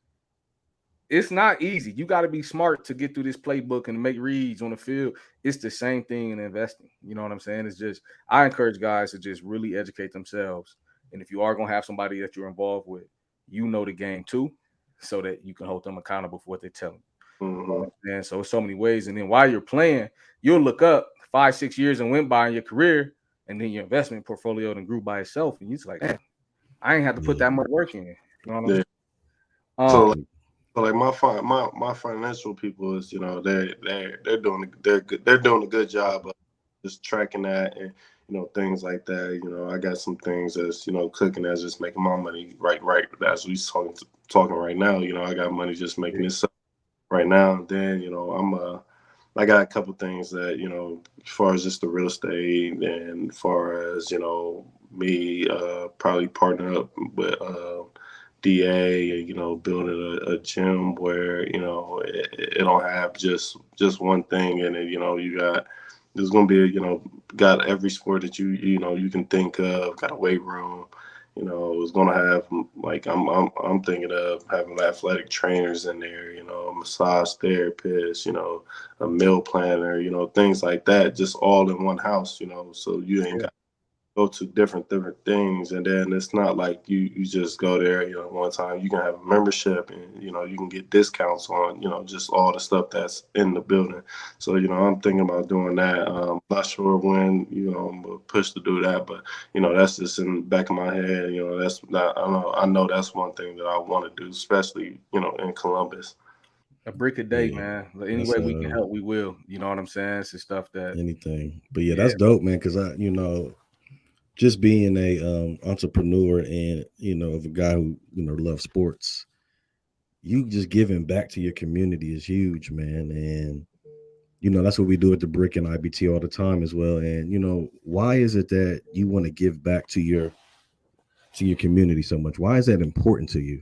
it's not easy. You got to be smart to get through this playbook and make reads on the field. It's the same thing in investing. You know what I'm saying? It's just, I encourage guys to just really educate themselves. And if you are going to have somebody that you're involved with, the game too, so that you can hold them accountable for what they're telling you. Mm-hmm. And so it's so many ways. And then while you're playing, you'll look up 5-6 years and went by in your career, and then your investment portfolio then grew by itself. And you're just like, man, I ain't have to put that much work in. You know what I'm saying? So like my financial people is, they're doing a good job of just tracking that and things like that. I got some things that's cooking, that's just making my money right as we talking right now. I got money just making this up right now. And then I got a couple things that as far as just the real estate, and as far as me probably partner up with DA, building a gym where it don't have just one thing in it. There's gonna be got every sport that you can think of, got a weight room. It's gonna have, like, I'm thinking of having athletic trainers in there, massage therapists, a meal planner, things like that, just all in one house, so you ain't got go to different things. And then it's not like you just go there one time. You can have a membership, and you can get discounts on just all the stuff that's in the building. So I'm thinking about doing that. Not sure when I'm gonna push to do that, but that's just in the back of my head. That's not, I know that's one thing that I want to do, especially in Columbus. A brick a day, man. Any way we can help, we will. You know what I'm saying? It's the stuff that anything. But that's dope, man. Because just being a entrepreneur and of a guy who loves sports, you just giving back to your community is huge, man. And that's what we do at the Brick and IBT all the time as well. And why is it that you want to give back to your community so much? Why is that important to you?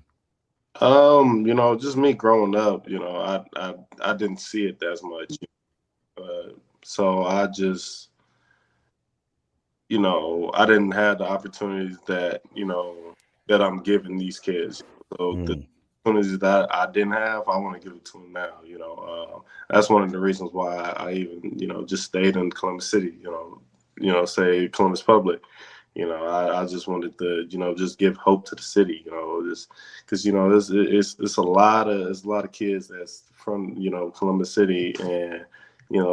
Just me growing up, I didn't see it as much. So I just, I didn't have the opportunities that, that I'm giving these kids. So the opportunities that I didn't have, I want to give it to them now. That's one of the reasons why I even, just stayed in Columbus City, say Columbus Public. I just wanted to, just give hope to the city, just because, it's a lot of kids that's from, Columbus City, and,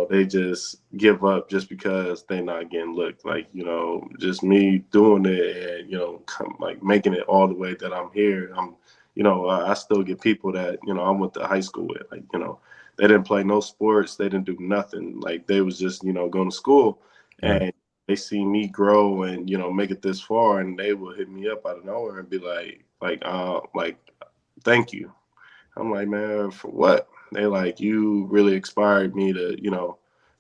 they just give up just because they're not getting looked. Like, just me doing it and, like making it all the way that I'm here. I still get people that, I went to high school with, like, they didn't play no sports. They didn't do nothing. Like, they was just, going to school, and they see me grow and, make it this far, and they will hit me up out of nowhere and be like, thank you. I'm like, man, for what? They like, you really inspired me to,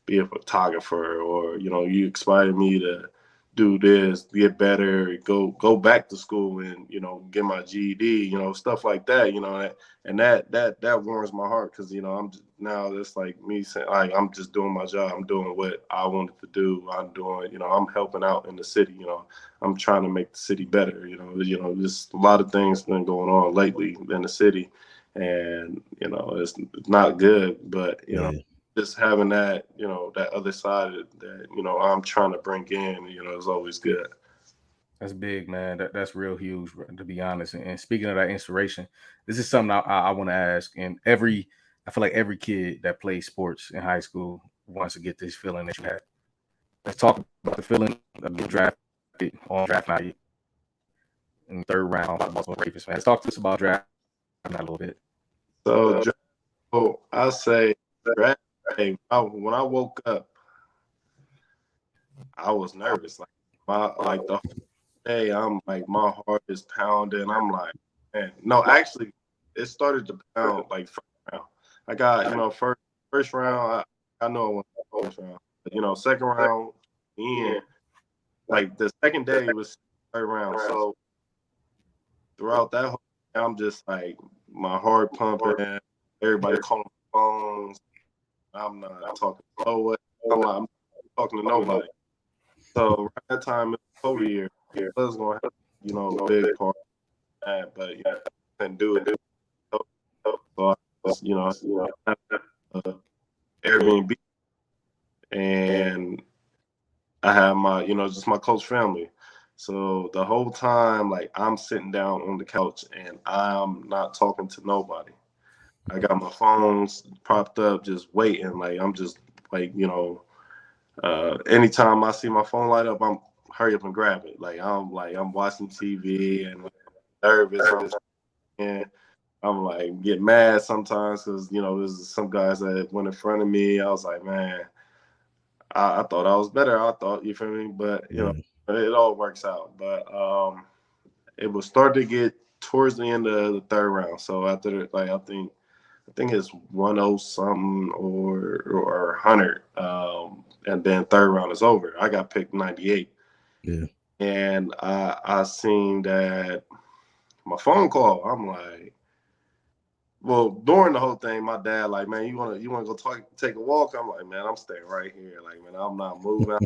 be a photographer, or, you inspired me to do this, get better, go back to school and, get my GED, stuff like that, and that warms my heart, because, I'm just, now it's like me saying, like, I'm just doing my job. I'm doing what I wanted to do. I'm doing, I'm helping out in the city, I'm trying to make the city better, just a lot of things been going on lately in the city. And it's not good, but just having that that other side that I'm trying to bring in, is always good. That's big, man. That's real huge, to be honest. And speaking of that inspiration, this is something I want to ask. And I feel like every kid that plays sports in high school wants to get this feeling that you had. let's talk about the feeling of getting drafted on draft night in the third round by Baltimore Ravens fans. Talk to us about draft night a little bit. So, I say draft day. When I woke up, I was nervous. Like the whole day, I'm like my heart is pounding. I'm like, man, no, actually, it started to pound like first round. I got first round. I know I went first round. But, second round, like the second day was third round. So throughout that whole day, I'm just like my heart pumping. Everybody calling phones. I'm not talking to no one. I'm not talking to nobody. So right that time it was over here. I was gonna have a big part of that, but I couldn't do it. So I was, Airbnb, and I had my just my close family. So the whole time, like I'm sitting down on the couch and I'm not talking to nobody. I got my phones propped up, just waiting. Like I'm just like anytime I see my phone light up, I'm hurry up and grab it. I'm watching TV and nervous. I'm like get mad sometimes because there's some guys that went in front of me. I was like, man, I thought I was better. I thought, you feel me, but it all works out. But it will start to get towards the end of the third round. So after I think it's 10 something or 100, and then third round is over. I got picked 98. Yeah, and I seen that my phone call. I'm like, well, during the whole thing, my dad like, man, you wanna go take a walk? I'm like, man, I'm staying right here. Like, man, I'm not moving.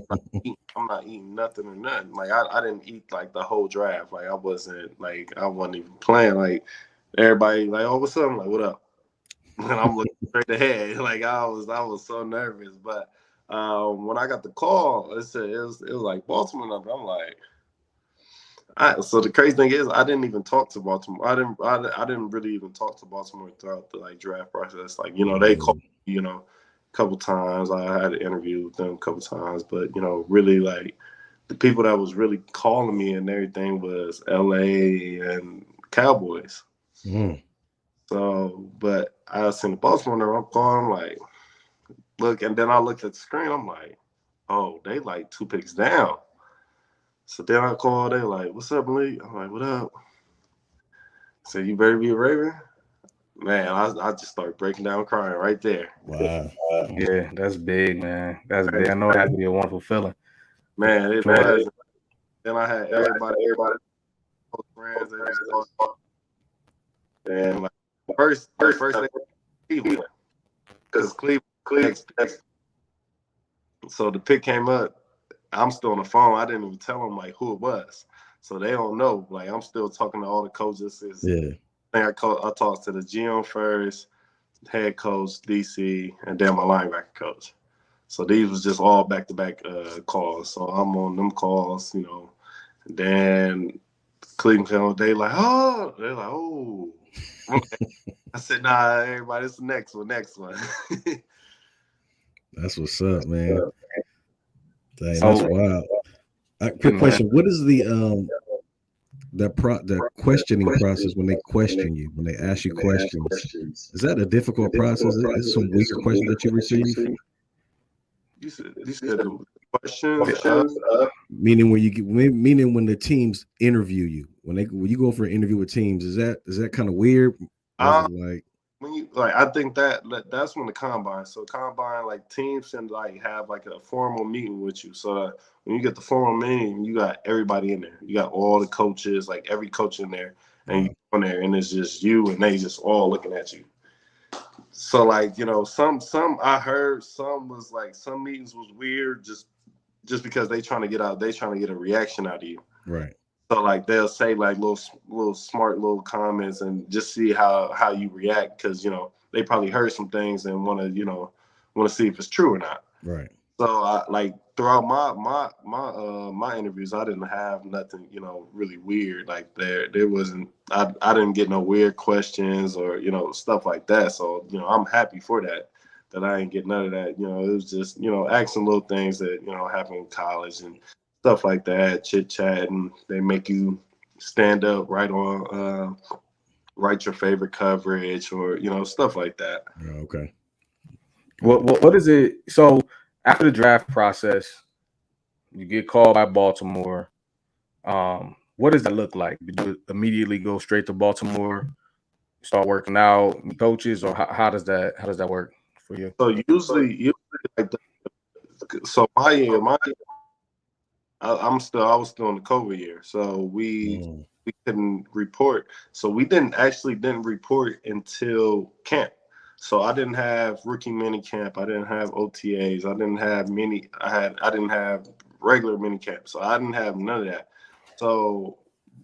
I'm not eating nothing or nothing. Like, I didn't eat like the whole draft. Like, I wasn't even playing. Like, everybody like, oh, what's up? I'm like, what up? And I'm looking straight ahead. Like, I was so nervous. But when I got the call, it was like Baltimore number. I'm like. So the crazy thing is, I didn't even talk to Baltimore. I didn't really even talk to Baltimore throughout the draft process. Like they called me, a couple times. I had an interview with them a couple times, but really like the people that was really calling me and everything was LA and Cowboys. So, but I seen the Baltimore number. I'm calling, I'm like, look, and then I looked at the screen. I'm like, oh, they like 2 picks down. So then I called, they like, what's up, Malik? I'm like, what up? So you better be a Raven? Man, I just started breaking down crying right there. Wow. Yeah, that's big, man. That's big. I know it had to be a wonderful feeling. Man, it was. Then I had everybody, close friends, they just talked. And like first they Cleveland. Because Cleveland. So the pick came up. I'm still on the phone. I didn't even tell them like who it was, so they don't know. Like I'm still talking to all the coaches. I talked to the GM first, head coach, DC, and then my linebacker coach. So these was just all back-to-back calls. So I'm on them calls, And then Cleveland, they're like, oh. I said, nah, everybody, it's the next one. That's what's up, man. Dang, that's wild. Quick question: what is the questioning process when they question you, when they ask you questions? Is that a difficult process? Is some weaker questions that you receive? You said the questions. Meaning when the teams interview you, when you go for an interview with teams, is that kind of weird? When you I think that's when the combine. So combine, like teams can have like a formal meeting with you. So when you get the formal meeting, you got everybody in there. You got all the coaches, like every coach in there, and you on there, and it's just you, and they just all looking at you. So some I heard some was like some meetings was weird just because they trying to get a reaction out of you. Right. So they'll say little smart little comments and just see how you react, because they probably heard some things and want to see if it's true or not. Right. So throughout my interviews, I didn't have nothing really weird. Like there wasn't. I didn't get no weird questions or stuff like that. So I'm happy for that. that I ain't get none of that. You know, it was just, you know, asking little things that, you know, happen in college and stuff like that, chit chat, and they make you stand up right on, write your favorite coverage or, you know, stuff like that. Okay. What is it? So after the draft process, you get called by Baltimore. What does that look like? Did you immediately go straight to Baltimore, start working out, meet coaches, or how does that work for you? So usually like so my I was still in the COVID year, so we couldn't report. So we didn't report until camp. So I didn't have rookie mini camp. I didn't have OTAs. I didn't have I didn't have regular mini camp. So I didn't have none of that. So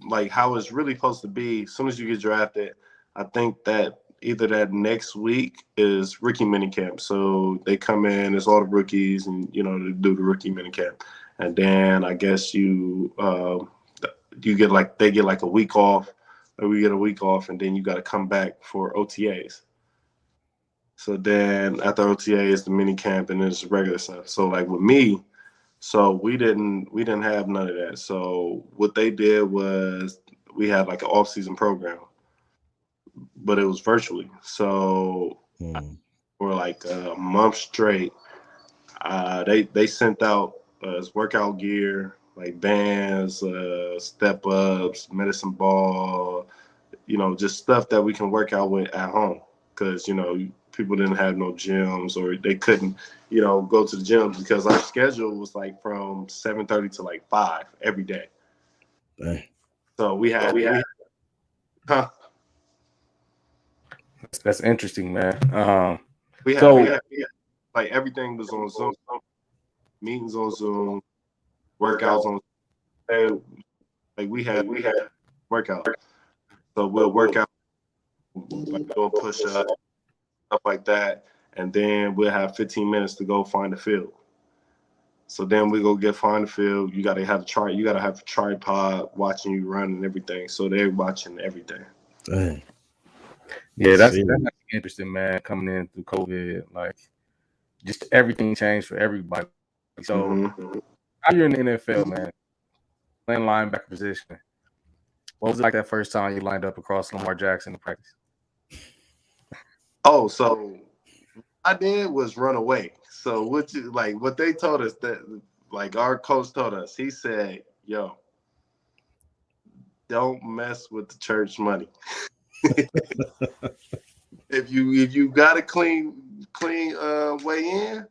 like how it's really supposed to be, as soon as you get drafted, I think that either that next week is rookie mini camp. So they come in, it's all the rookies, and you know, they do the rookie mini camp. And then I guess you get like they get like a week off, or we get a week off, and then you got to come back for OTAs. So then after OTA is the mini camp and it's regular stuff. So like with me, so we didn't have none of that. So what they did was we had like an off season program, but it was virtually. So for like a month straight, they sent out workout gear like bands, step ups, medicine ball, you know, just stuff that we can work out with at home. Because, you know, people didn't have no gyms or they couldn't, you know, go to the gym because our schedule was like from 7:30 to like 5 every day. Dang. So we had That's interesting, man. we had like everything was on Zoom, meetings on Zoom, workouts on like we had workout. So we'll work out like doing push-ups, stuff like that, and then we'll have 15 minutes to go find the field. So then we go find the field. You gotta have a tripod watching you run and everything. So they're watching everything. Dang. Yeah, that's interesting, man. Coming in through COVID, like just everything changed for everybody. So how you're in the NFL, man, playing linebacker position. What was it like that first time you lined up across Lamar Jackson in practice? Oh, so I did was run away. So what they told us that like our coach told us, he said, yo, don't mess with the church money. If you got a clean way in,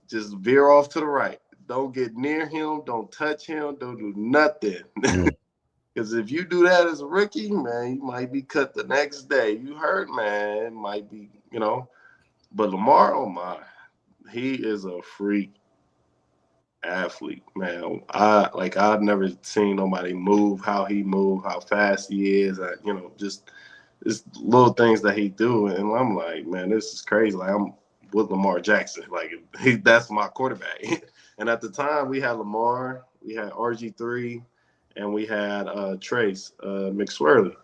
just veer off to the right. Don't get near him. Don't touch him. Don't do nothing. Because if you do that as a rookie, man, you might be cut the next day. You hurt, man. It might be, you know. But Lamar, oh my, he is a freak athlete, man. I've never seen nobody move how he moved, how fast he is. You know, just little things that he do, and I'm like, man, this is crazy. Like I'm with Lamar Jackson. Like that's my quarterback. And at the time, we had Lamar, we had RG3, and we had Trace McSwirly.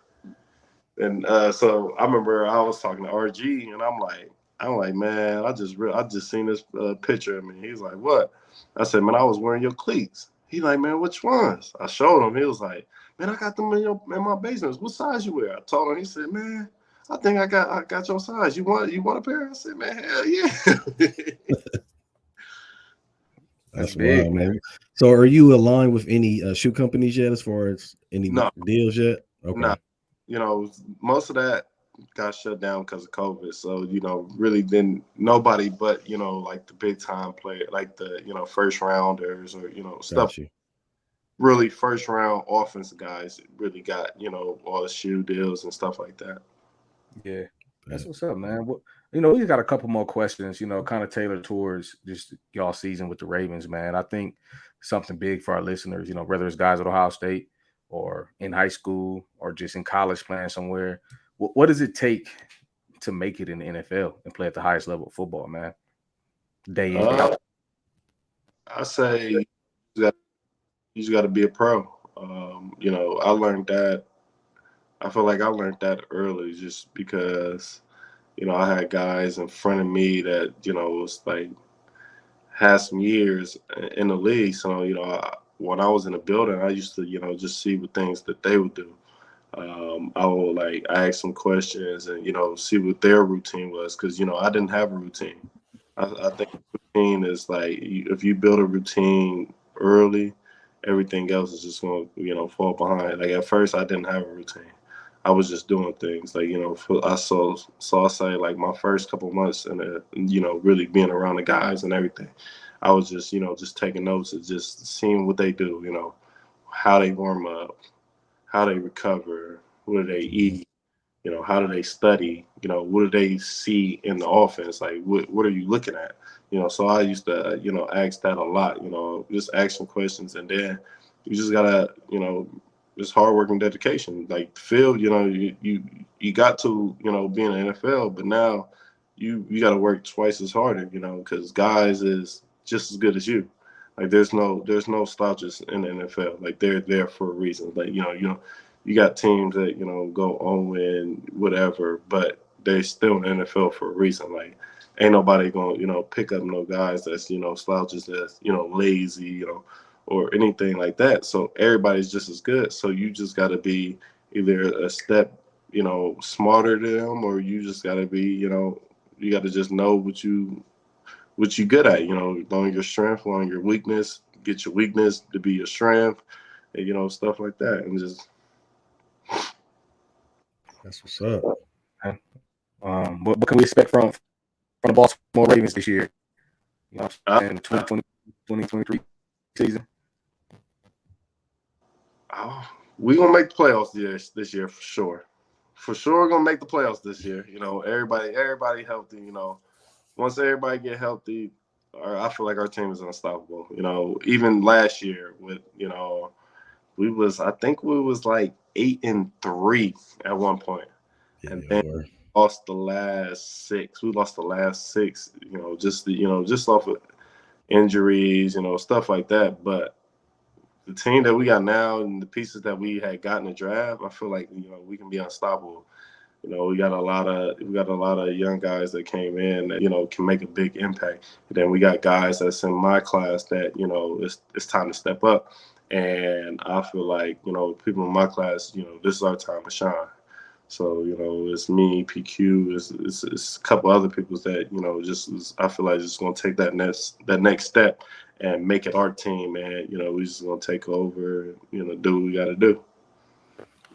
And so I remember I was talking to RG, and I'm like, man, I just seen this picture of me. He's like, what? I said, man, I was wearing your cleats. He like, man, which ones? I showed him. He was like, man, I got them in my basement. What size you wear? I told him. He said, man, I think I got your size. You want a pair? I said, man, hell yeah. That's wild, man. So are you aligned with any shoe companies yet as far as any deals yet? Okay. No. You know, most of that got shut down because of COVID. So, you know, really didn't nobody but, you know, like the big time player, like the, you know, first rounders or, you know, stuff. Really first round offensive guys really got, you know, all the shoe deals and stuff like that. Yeah. That's what's up, man. Well, you know, we got a couple more questions, you know, kind of tailored towards just y'all season with the Ravens, man. I think something big for our listeners, you know, whether it's guys at Ohio State or in high school or just in college playing somewhere. What does it take to make it in the NFL and play at the highest level of football, man? Day in, day out. I say you just got to be a pro. You know, I feel like I learned that early just because I had guys in front of me that, was like had some years in the league. So, when I was in the building, I used to, just see what things that they would do. I would like ask some questions and, see what their routine was. Cause, I didn't have a routine. I think routine is like, if you build a routine early, everything else is just going to, fall behind. Like at first I didn't have a routine. I was just doing things like, I saw say like my first couple months and, really being around the guys and everything. I was just, just taking notes and just seeing what they do, how they warm up, how they recover, what do they eat, how do they study, what do they see in the offense? Like, what are you looking at? So I used to, ask that a lot, just ask some questions. And then you just gotta, just hard work and dedication. Like the field, you got to, be in the NFL, but now you got to work twice as harder, because guys is just as good as you. Like there's no slouches in the NFL. Like they're there for a reason. Like, you got teams that, go on win whatever, but they still in the NFL for a reason. Like ain't nobody gonna, pick up no guys that's, slouches, that's, lazy, or anything like that. So everybody's just as good. So you just gotta be either a step, smarter than them, or you just gotta be, you gotta just know what you good at, knowing your strength, knowing your weakness, get your weakness to be your strength, and, stuff like that. And just That's what's up. What can we expect from the Baltimore Ravens this year? In 2023 season. We gonna make the playoffs this year for sure. For sure, gonna make the playoffs this year. Everybody healthy. Once everybody get healthy, I feel like our team is unstoppable. Even last year with I think we was like 8-3 at one point, and then lost the last 6. We lost the last 6. Just off of injuries, stuff like that. But the team that we got now and the pieces that we had gotten to draft, I feel like we can be unstoppable. We got a lot of young guys that came in that can make a big impact. And then we got guys that's in my class that it's time to step up. And I feel like people in my class, this is our time to shine. So it's me, PQ, it's a couple other people that I feel like just gonna take that next step and make it our team, and we just gonna take over, do what we gotta do.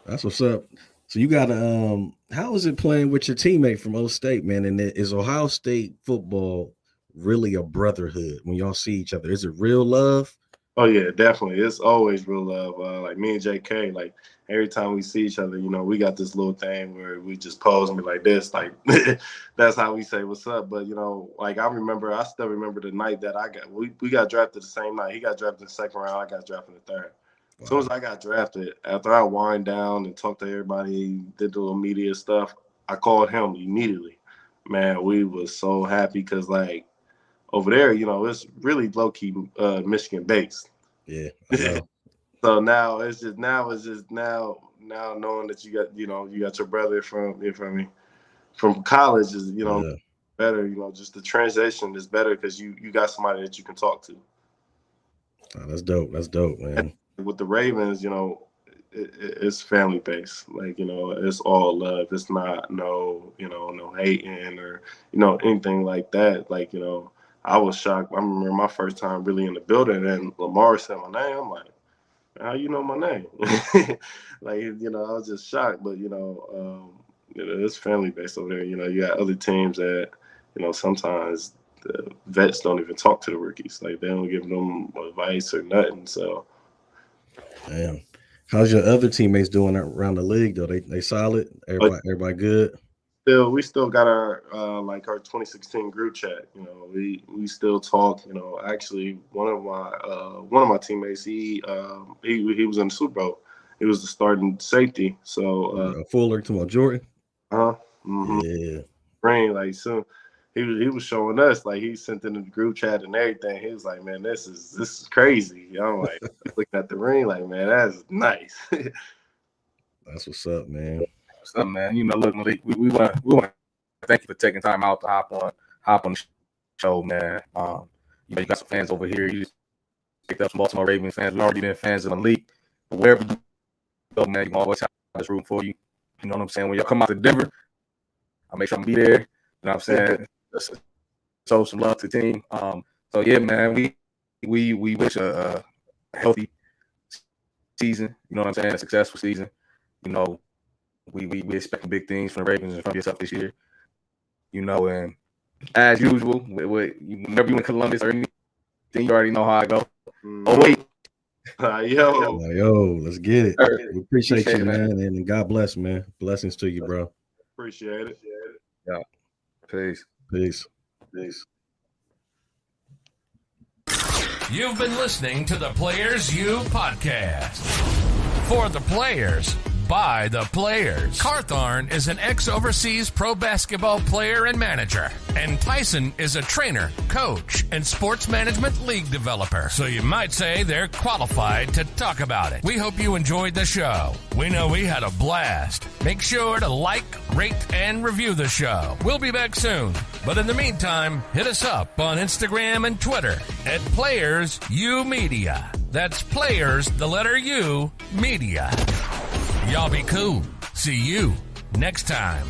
That's what's up. So you got how is it playing with your teammate from O State, man? And is Ohio State football really a brotherhood when y'all see each other? Is it real love? Oh yeah, definitely. It's always real love. Like me and JK, like every time we see each other, we got this little thing where we just pose and be like this, like that's how we say what's up. But like I still remember the night that we got drafted the same night. He got drafted in the second round. I got drafted in the third. Wow. As soon as I got drafted, after I wind down and talked to everybody, did the little media stuff, I called him immediately. Man, we was so happy because like over there, it's really low key Michigan based. Yeah. I know. So now it's just now knowing that you got your brother from college is better. Just the transition is better because you got somebody that you can talk to. Oh, that's dope. That's dope, man. With the Ravens, it's family based. Like it's all love. It's not no hating or anything like that. Like I was shocked. I remember my first time really in the building, and Lamar said my name. I'm like, how you know my name? Like I was just shocked. But it's family based over there. You got other teams that sometimes the vets don't even talk to the rookies. Like they don't give them advice or nothing. So, damn. How's your other teammates doing around the league though? They solid? Everybody good? We still got our like our 2016 group chat. We still talk. Actually one of my teammates he was in the Super Bowl. He was the starting safety. So Fuller to Jordan. Mm-hmm. Yeah. Brain like soon. He was showing us like he sent in the group chat and everything. He was like, man, this is crazy. I'm like looking at the ring like, man, that's nice. That's what's up, man. What's up, man? Look, Malik, we want to thank you for taking time out to hop on the show, man. You know, you got some fans over here. You just picked up some Baltimore Ravens fans. We've already been fans of Malik. But wherever you go, man, you can always have this room for you. You know what I'm saying? When y'all come out to Denver, I'll make sure I'm be there. You know what I'm saying? Show some love to the team. So yeah, man, we wish a healthy season. You know what I'm saying? A successful season. You know, we expect big things from the Ravens and from yourself this year. You know, and as usual, whenever you in Columbus or anything, you already know how I go. Oh wait. Yo, let's get it. We appreciate you, man. And God bless, man. Blessings to you, bro. Appreciate it. Yeah. Peace. You've been listening to the Players U podcast. For the players, by the players. Carthorne is an ex-overseas pro basketball player and manager. And Tyson is a trainer, coach, and sports management league developer. So you might say they're qualified to talk about it. We hope you enjoyed the show. We know we had a blast. Make sure to like, rate, and review the show. We'll be back soon. But in the meantime, hit us up on Instagram and Twitter at Players U Media. That's Players, the letter U, Media. Y'all be cool. See you next time.